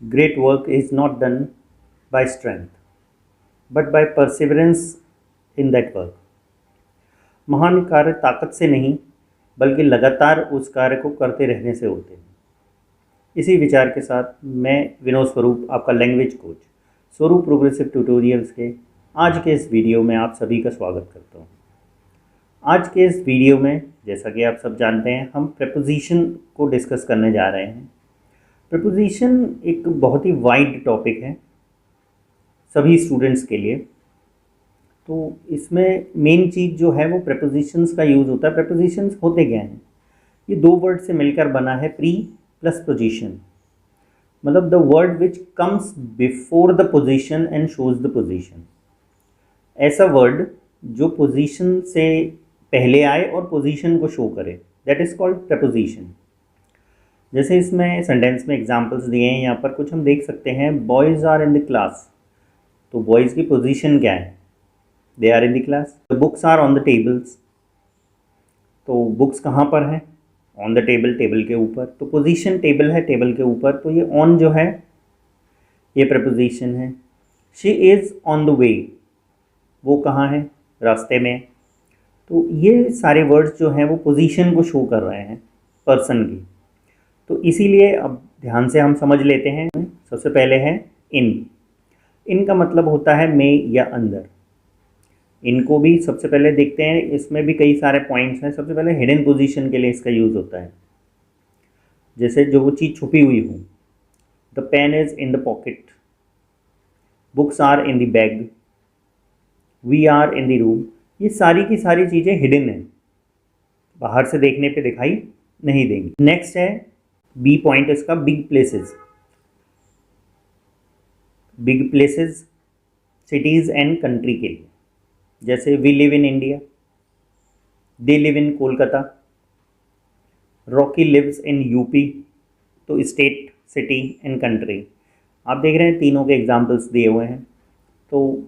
Great work is not done by strength, but by perseverance in that work. महान कार्य ताकत से नहीं, बल्कि लगातार उस कार्य को करते रहने से होते हैं। इसी विचार के साथ मैं विनोद स्वरूप, आपका लैंग्वेज कोच, स्वरूप प्रोग्रेसिव ट्यूटोरियल्स के आज के इस वीडियो में आप सभी का स्वागत करता हूँ। आज के इस वीडियो में, जैसा कि आप सब जानते हैं, हम प्रेपोजिशन को डिस्कस करने जा रहे हैं। प्रेपोजिशन एक बहुत ही वाइड टॉपिक है सभी स्टूडेंट्स के लिए। तो इसमें मेन चीज़ जो है वो प्रेपोजिशंस का यूज़ होता है। प्रेपोजिशंस होते क्या हैं? ये दो वर्ड से मिलकर बना है, प्री प्लस पोजीशन, मतलब the word which comes before the position and shows the position. ऐसा वर्ड जो पोजीशन से पहले आए और पोजीशन को शो करे, दैट इज़ कॉल्ड प्रेपोजिशन। जैसे इसमें सेंटेंस में एग्जांपल्स दिए हैं, यहाँ पर कुछ हम देख सकते हैं। Boys are in the class, तो बॉयज़ की पोजीशन क्या है? They are in the class. The books are on the tables, तो बुक्स कहाँ पर हैं? ऑन द टेबल, टेबल के ऊपर। तो पोजीशन टेबल है, टेबल के ऊपर, तो ये ऑन जो है ये प्रेपोजिशन है। She is on the way, वो कहाँ है? रास्ते में। तो ये सारे वर्ड्स जो हैं वो पोजीशन को शो कर रहे हैं पर्सन की। तो इसीलिए अब ध्यान से हम समझ लेते हैं। सबसे पहले है इन। इन का मतलब होता है में या अंदर। इनको भी सबसे पहले देखते हैं, इसमें भी कई सारे पॉइंट्स हैं। सबसे पहले हिडन पोजीशन के लिए इसका यूज़ होता है, जैसे जो वो चीज़ छुपी हुई हो। The pen is in the pocket, books are in the bag, we are in the room. ये सारी की सारी चीज़ें हिडन हैं, बाहर से देखने पे दिखाई नहीं देंगी। नेक्स्ट है बी पॉइंट इसका, big places. Big places cities and country के लिए, जैसे we live in India, they live in Kolkata, Rocky lives in UP. तो स्टेट, सिटी एंड कंट्री आप देख रहे हैं, तीनों के एग्जांपल्स दिए हुए हैं। तो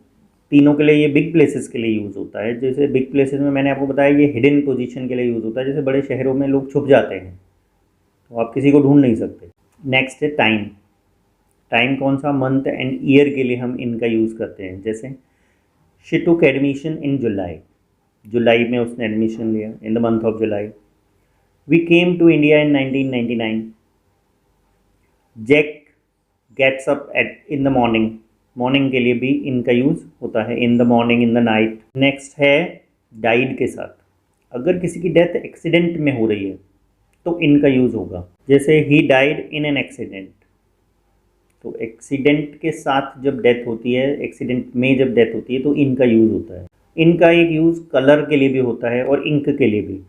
तीनों के लिए ये बिग प्लेसेस के लिए यूज़ होता है। जैसे बिग प्लेसेस में मैंने आपको बताया ये हिडन पोजीशन के लिए यूज़ होता है। जैसे बड़े शहरों में लोग छुप जाते हैं, तो आप किसी को ढूंढ नहीं सकते। नेक्स्ट है टाइम। टाइम कौन सा? मंथ एंड ईयर के लिए हम इनका यूज़ करते हैं। जैसे शी टुक एडमिशन इन जुलाई, जुलाई में उसने एडमिशन लिया, in the month of July. We came to India in 1999। Jack gets up at in the morning, morning के लिए भी इनका यूज़ होता है, in the morning, in the night. Next है डाइड के साथ। अगर किसी की डेथ एक्सीडेंट में हो रही है तो इनका यूज़ होगा। जैसे he died in an accident, तो एक्सीडेंट के साथ जब डेथ होती है, एक्सीडेंट में जब डेथ होती है, तो इनका यूज़ होता है। इनका एक यूज़ कलर के लिए भी होता है और इंक के लिए भी।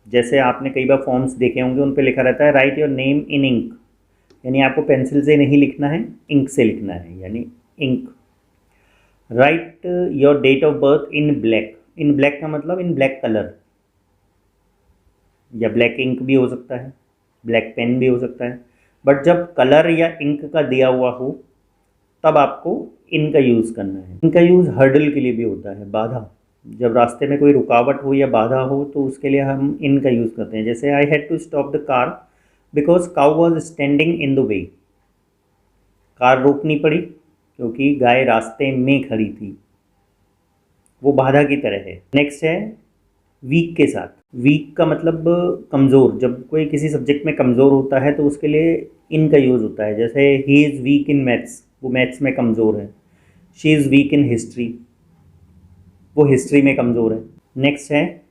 जैसे आपने कई बार फॉर्म्स देखे होंगे, उन पे लिखा रहता है right your name in ink, यानी आपको पेंसिल से नहीं लिखना है, इंक से लिखना है, यानी ink. Right your date of birth in black. In black का मतलब इन ब्लैक कलर, या ब्लैक इंक भी हो सकता है, ब्लैक पेन भी हो सकता है। बट जब कलर या इंक का दिया हुआ हो तब आपको इनका यूज़ करना है। इनका यूज़ हर्डल के लिए भी होता है, बाधा। जब रास्ते में कोई रुकावट हो या बाधा हो तो उसके लिए हम इनका यूज़ करते हैं। जैसे I had to stop the car because cow was standing in the way. Car रोकनी पड़ी क्योंकि गाय रास्ते में खड़ी थी, वो बाधा की तरह है। नेक्स्ट है वीक के साथ। वीक का मतलब कमज़ोर। जब कोई किसी सब्जेक्ट में कमज़ोर होता है तो उसके लिए इनका यूज़ होता है। जैसे he is week in maths, वो मैथ्स में कमज़ोर है। She is week in history, वो हिस्ट्री में कमज़ोर है। नेक्स्ट है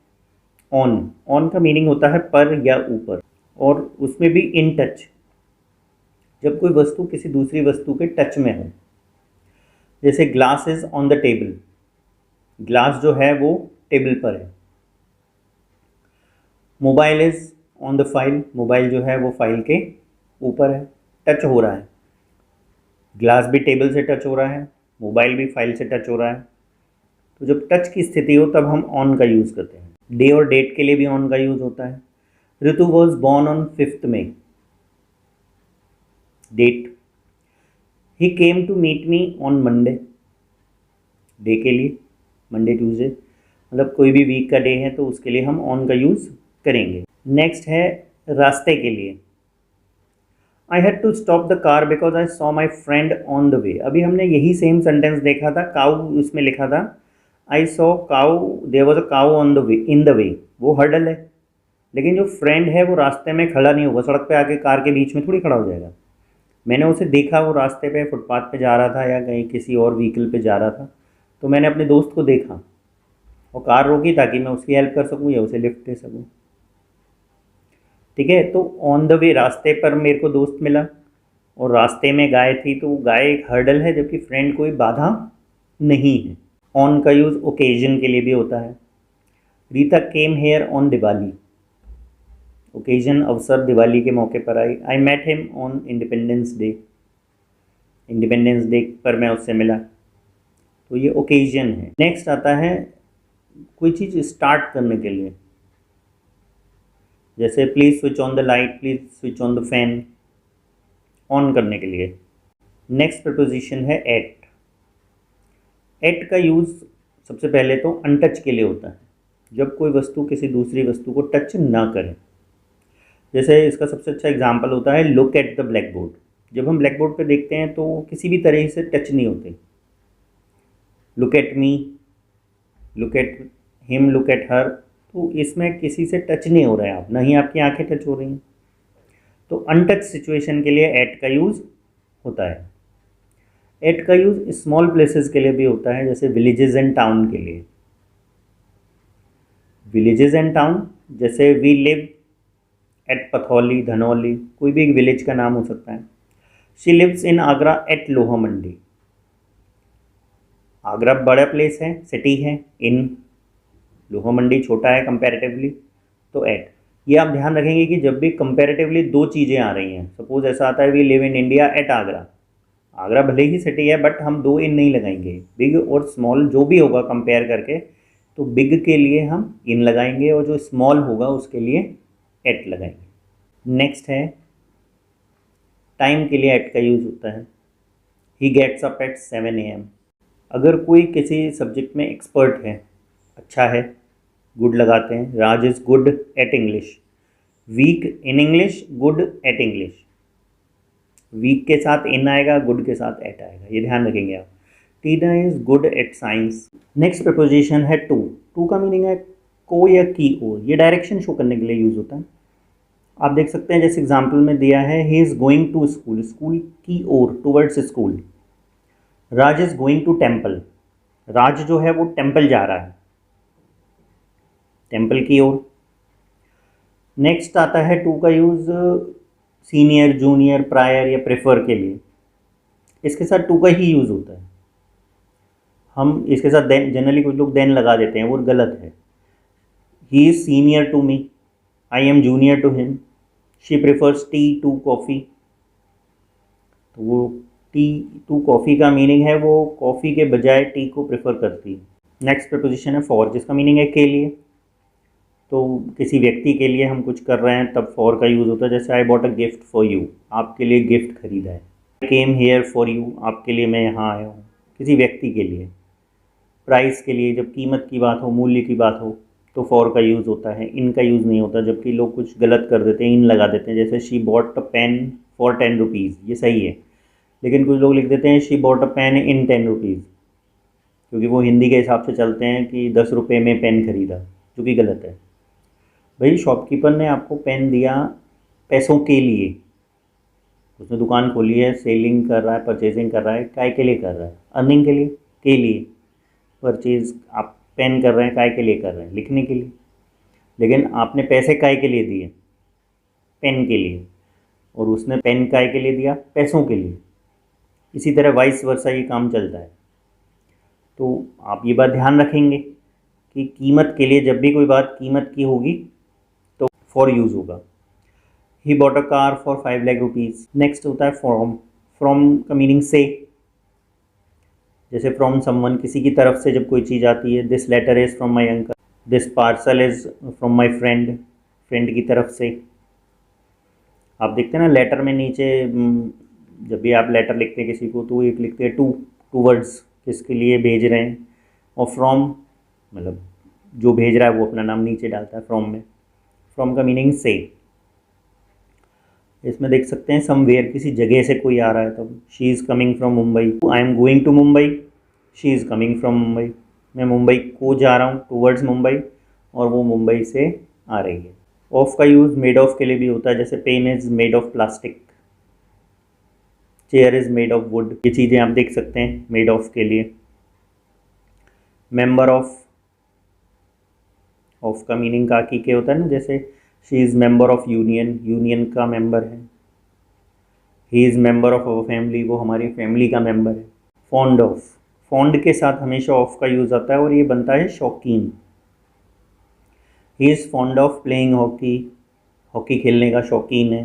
ऑन। ऑन का मीनिंग होता है पर या ऊपर, और उसमें भी इन टच, जब कोई वस्तु किसी दूसरी वस्तु के टच में हो। जैसे glass is on the table, glass जो है वो टेबल पर है। Mobile is on the file, mobile जो है वो फाइल के ऊपर है, टच हो रहा है। ग्लास भी टेबल से टच हो रहा है, मोबाइल भी फाइल से टच हो रहा है। तो जब टच की स्थिति हो तब हम ऑन का यूज़ करते हैं। डे और डेट के लिए भी ऑन का यूज़ होता है। Ritu was born on 5 May, date. He came to meet me on Monday, day के लिए, मंडे ट्यूसडे, मतलब कोई भी वीक का डे है तो उसके लिए हम ऑन का यूज़ करेंगे। नेक्स्ट है रास्ते के लिए। I had to stop the car because I saw my friend on the way. अभी हमने यही सेम सेंटेंस देखा था, काउ उसमें लिखा था I saw cow, there was a cow on the way, in the way, वो हर्डल है। लेकिन जो फ्रेंड है वो रास्ते में खड़ा नहीं होगा, सड़क पे आके कार के बीच में थोड़ी खड़ा हो जाएगा। मैंने उसे देखा, वो रास्ते पे फुटपाथ पे जा रहा था या कहीं किसी और व्हीकल पे जा रहा था, तो मैंने अपने दोस्त को देखा और कार रोकी ताकि मैं उसकी हेल्प कर सकूं या उसे लिफ्ट दे सकूं। ठीक है, तो ऑन द वे रास्ते पर मेरे को दोस्त मिला और रास्ते में गाय थी, तो गाय एक हर्डल है जबकि फ्रेंड कोई बाधा नहीं है। ऑन का यूज़ ओकेजन के लिए भी होता है। Rita came here on Diwali, occasion अवसर दिवाली के मौके पर आई। I met him on independence day, independence day पर मैं उससे मिला, तो ये ओकेजन है। नेक्स्ट आता है कोई चीज़ स्टार्ट करने के लिए, जैसे please switch on the light, please switch on the fan, on करने के लिए। नेक्स्ट प्रपोजिशन है एट। एट का यूज़ सबसे पहले तो अनटच के लिए होता है, जब कोई वस्तु किसी दूसरी वस्तु को टच ना करे। जैसे इसका सबसे अच्छा एग्जाम्पल होता है look at the black board. जब हम ब्लैक बोर्ड पर देखते हैं तो किसी भी तरह से टच नहीं होते। Look at me, look at him, look at her, तो इसमें किसी से टच नहीं हो रहा है आप, ना ही आपकी आंखें टच हो रही हैं। तो अनटच सिचुएशन के लिए एट का यूज़ होता है। एट का यूज़ स्मॉल प्लेसेस के लिए भी होता है, जैसे विलेजेस एंड टाउन के लिए। विलेजेस एंड टाउन, जैसे we live at Patholi, Dhanauli, कोई भी एक विलेज का नाम हो सकता है। She lives in Agra at Loha Mandi. Agra बड़ा प्लेस है, सिटी है, इन लोहा मंडी छोटा है कंपैरेटिवली, तो एट। ये आप ध्यान रखेंगे कि जब भी कंपैरेटिवली दो चीज़ें आ रही हैं, सपोज ऐसा आता है we live in India at Agra, Agra भले ही सिटी है बट हम दो इन नहीं लगाएंगे, बिग और स्मॉल जो भी होगा कंपेयर करके, तो बिग के लिए हम इन लगाएंगे और जो स्मॉल होगा उसके लिए एट लगाएंगे। नेक्स्ट है टाइम के लिए एट का यूज़ होता है। He gets up at 7 AM। अगर कोई किसी सब्जेक्ट में एक्सपर्ट है, अच्छा है, गुड लगाते हैं। Raj is good at English, weak in English, good at English. Weak के साथ इन आएगा, गुड के साथ एट आएगा, ये ध्यान रखेंगे आप। Tina is good at science. Next preposition है टू। टू का मीनिंग है को या की ओर, ये डायरेक्शन शो करने के लिए यूज़ होता है। आप देख सकते हैं जैसे एग्जाम्पल में दिया है he is going to school, school की ओर, towards school. Raj is going to temple, Raj जो है वो टेम्पल जा रहा है, टेम्पल की ओर। नेक्स्ट आता है टू का यूज़ सीनियर, जूनियर, प्रायर या प्रेफर के लिए। इसके साथ टू का ही यूज़ होता है। हम इसके साथ देन, जनरली कुछ लोग देन लगा देते हैं, वो गलत है। He is senior to me, I am junior to him, she prefers tea to coffee. तो वो टी टू कॉफ़ी का मीनिंग है वो कॉफ़ी के बजाय टी को प्रेफर करती है। नेक्स्ट प्रपोजिशन है फॉर, जिसका मीनिंग है के लिए। तो किसी व्यक्ति के लिए हम कुछ कर रहे हैं तब फॉर का यूज़ होता है, जैसे I bought a gift for you, आपके लिए गिफ्ट खरीदा है। आई केम हेयर फॉर यू, आपके लिए मैं यहाँ आया हूँ, किसी व्यक्ति के लिए। प्राइस के लिए, जब कीमत की बात हो, मूल्य की बात हो, तो फॉर का यूज़ होता है, इन का यूज़ नहीं होता। जबकि लोग कुछ गलत कर देते हैं, इन लगा देते हैं, जैसे she bought a pen for 10 rupees, ये सही है, लेकिन कुछ लोग लिख देते हैं she bought a pen in 10 rupees, क्योंकि वो हिंदी के हिसाब से चलते हैं कि 10 रुपये में पेन खरीदा, जो कि गलत है। भाई शॉपकीपर ने आपको पेन दिया पैसों के लिए, उसने दुकान खोली है, सेलिंग कर रहा है, परचेजिंग कर रहा है, काय के लिए कर रहा है? अर्निंग के लिए, के लिए परचेज आप पेन कर रहे हैं, काय के लिए कर रहे हैं? लिखने के लिए। लेकिन आपने पैसे काय के लिए दिए? पेन के लिए। और उसने पेन काय के लिए दिया? पैसों के लिए। इसी तरह वाइस वर्सा ये काम चलता है। तो आप ये बात ध्यान रखेंगे कि कीमत के लिए, जब भी कोई बात कीमत की होगी तो फॉर यूज़ होगा। He bought a car for 5 lakh rupees. Next होता है फ्रॉम। फ्रॉम का मीनिंग से, जैसे फ्रॉम समवन, किसी की तरफ से जब कोई चीज़ आती है। This letter is from my uncle, this parcel is from my friend, friend की तरफ से। आप देखते हैं ना लेटर में नीचे, जब भी आप लेटर लिखते हैं किसी को तो एक लिखते हैं टू, टू वर्ड्स, किसके लिए भेज रहे हैं। और फ्रॉम मतलब जो भेज रहा है वो अपना नाम नीचे डालता है फ्रॉम में। फ्रॉम का मीनिंग से। इसमें देख सकते हैं समवेयर, किसी जगह से कोई आ रहा है, तब she is coming from Mumbai, I am going to Mumbai, she is coming from Mumbai, मैं मुंबई को जा रहा हूँ, टूवर्ड्स मुंबई, और वो मुंबई से आ रही है। ऑफ का यूज़ मेड ऑफ के लिए भी होता है, जैसे pen is made of plastic, chair is made of wood, ये चीज़ें आप देख सकते हैं मेड ऑफ के लिए। मेंबर ऑफ, ऑफ का मीनिंग काकी के होता है ना, जैसे she is member of union, union का मेंबर है। He is member of our family, वो हमारी फैमिली का मेंबर है। फॉन्ड ऑफ, फॉन्ड के साथ हमेशा ऑफ का यूज़ आता है और ये बनता है शौकीन। He is fond of playing hockey, hockey खेलने का शौकीन है।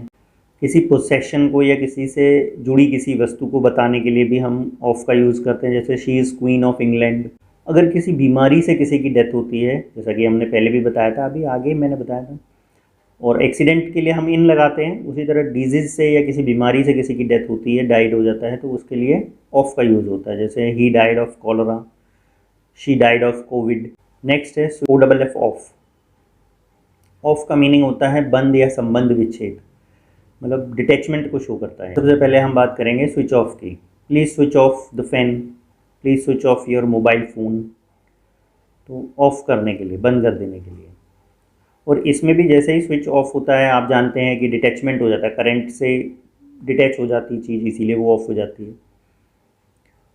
किसी पोसेशन को या किसी से जुड़ी किसी वस्तु को बताने के लिए भी हम ऑफ का यूज़ करते हैं, जैसे she is queen of England. अगर किसी बीमारी से किसी की डेथ होती है, जैसा कि हमने पहले भी बताया था, अभी आगे मैंने बताया था, और एक्सीडेंट के लिए हम इन लगाते हैं, उसी तरह डिजीज़ से या किसी बीमारी से किसी की डेथ होती है, डाइड हो जाता है, तो उसके लिए ऑफ का यूज़ होता है, जैसे he died of cholera, she died of Covid. Next है OFF, ऑफ। ऑफ का मीनिंग होता है बंद या संबंध विच्छेद, मतलब डिटैचमेंट को शो करता है। सबसे पहले हम बात करेंगे स्विच ऑफ की। Please switch off the fan, please switch off your mobile phone, तो ऑफ़ करने के लिए, बंद कर देने के लिए। और इसमें भी जैसे ही स्विच ऑफ होता है, आप जानते हैं कि डिटैचमेंट हो जाता है, करंट से डिटैच हो जाती है चीज़, इसीलिए वो ऑफ हो जाती है।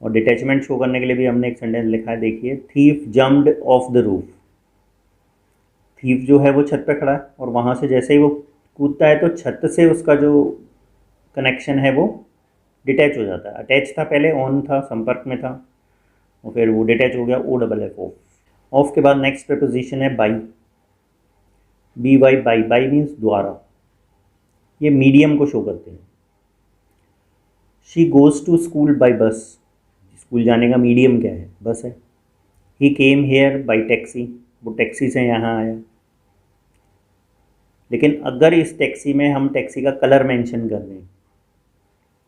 और डिटैचमेंट शो करने के लिए भी हमने एक सेंटेंस लिखा है, देखिए, thief jumped of the roof. Thief जो है वो छत पे खड़ा है और वहाँ से जैसे ही वो कूदता है तो छत से उसका जो कनेक्शन है वो डिटैच हो जाता है। अटैच था पहले, ऑन था, संपर्क में था, और फिर वो डिटैच हो गया, OFF, ऑफ। ऑफ के बाद नेक्स्ट प्रपोजिशन है by, BY, by. By means द्वारा, ये मीडियम को शो करते हैं। She goes to school by bus, school जाने का मीडियम क्या है? बस है। He came here by taxi, वो टैक्सी से यहाँ आया। लेकिन अगर इस टैक्सी में हम टैक्सी का कलर मेंशन कर दें,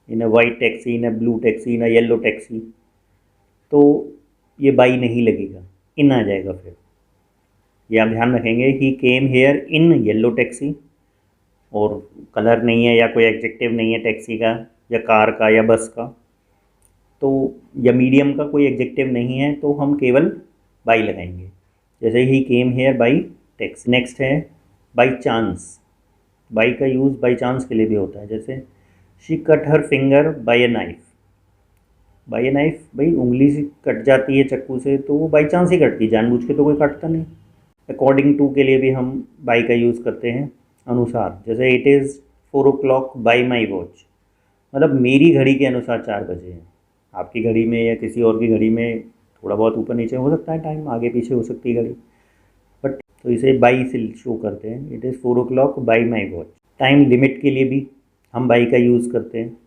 in a white taxi, in a blue taxi, in a yellow taxi, तो ये बाई नहीं लगेगा, इन आ जाएगा। फिर ये आप ध्यान रखेंगे, he came here in yellow taxi, और कलर नहीं है या कोई एडजेक्टिव नहीं है टैक्सी का या कार का या बस का, तो या मीडियम का कोई एडजेक्टिव नहीं है, तो हम केवल बाई लगाएंगे, जैसे he came here by taxi. Next है बाई चांस। बाई का यूज़ बाई चांस के लिए भी होता है, जैसे she cut her finger by a knife. By a knife, भाई उंगली से कट जाती है चाकू से, तो वो बाई चांस ही कटती है, जानबूझ के तो कोई काटता नहीं। अकॉर्डिंग टू के लिए भी हम बाई का यूज़ करते हैं, अनुसार, जैसे it is 4 o'clock by my watch, मतलब मेरी घड़ी के अनुसार 4 बजे हैं। आपकी घड़ी में या किसी और की घड़ी में थोड़ा बहुत ऊपर नीचे हो सकता है, टाइम आगे पीछे हो सकती है घड़ी, बट तो इसे बाई से शो करते हैं, it is 4 o'clock by my watch. Time limit के लिए भी हम बाई का यूज़ करते हैं,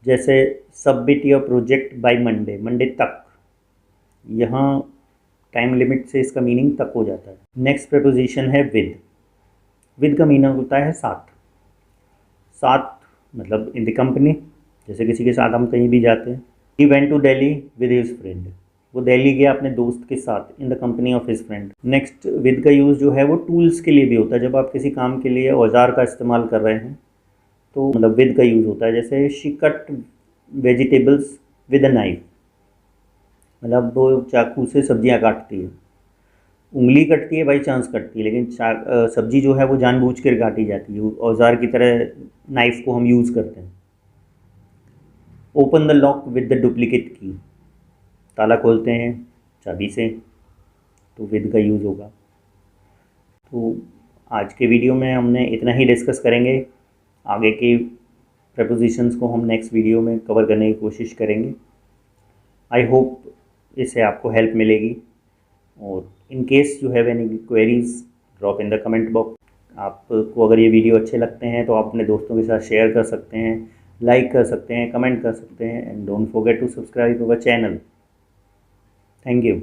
जैसे submit your project by Monday, Monday तक, यहाँ टाइम लिमिट से इसका मीनिंग तक हो जाता है। नेक्स्ट प्रपोजिशन है विद। विद का मीनिंग होता है साथ। साथ मतलब इन द कंपनी, जैसे किसी के साथ हम कहीं भी जाते हैं। He went to Delhi with his friend, वो दिल्ली गया अपने दोस्त के साथ, in the company of his friend. Next with का यूज़ जो है वो टूल्स के लिए भी होता है, जब आप किसी काम के लिए औजार का इस्तेमाल कर रहे हैं तो मतलब विद का यूज़ होता है, जैसे she cut vegetables with a knife, मतलब वो चाकू से सब्जियां काटती है। उंगली कटती है, बाई चांस कटती है, लेकिन सब्जी जो है वो जानबूझ कर काटी जाती है, औजार की तरह नाइफ को हम यूज़ करते हैं। Open the lock with the duplicate की, ताला खोलते हैं चाबी से, तो विद का यूज़ होगा। तो आज के वीडियो में हमने इतना ही डिस्कस करेंगे, आगे के प्रपोजिशंस को हम नेक्स्ट वीडियो में कवर करने की कोशिश करेंगे। आई होप इससे आपको हेल्प मिलेगी, और in case you have any queries drop in the comment box. आपको अगर ये वीडियो अच्छे लगते हैं तो आप अपने दोस्तों के साथ शेयर कर सकते हैं, लाइक कर सकते हैं, कमेंट कर सकते हैं, and don't forget to subscribe our channel. Thank you.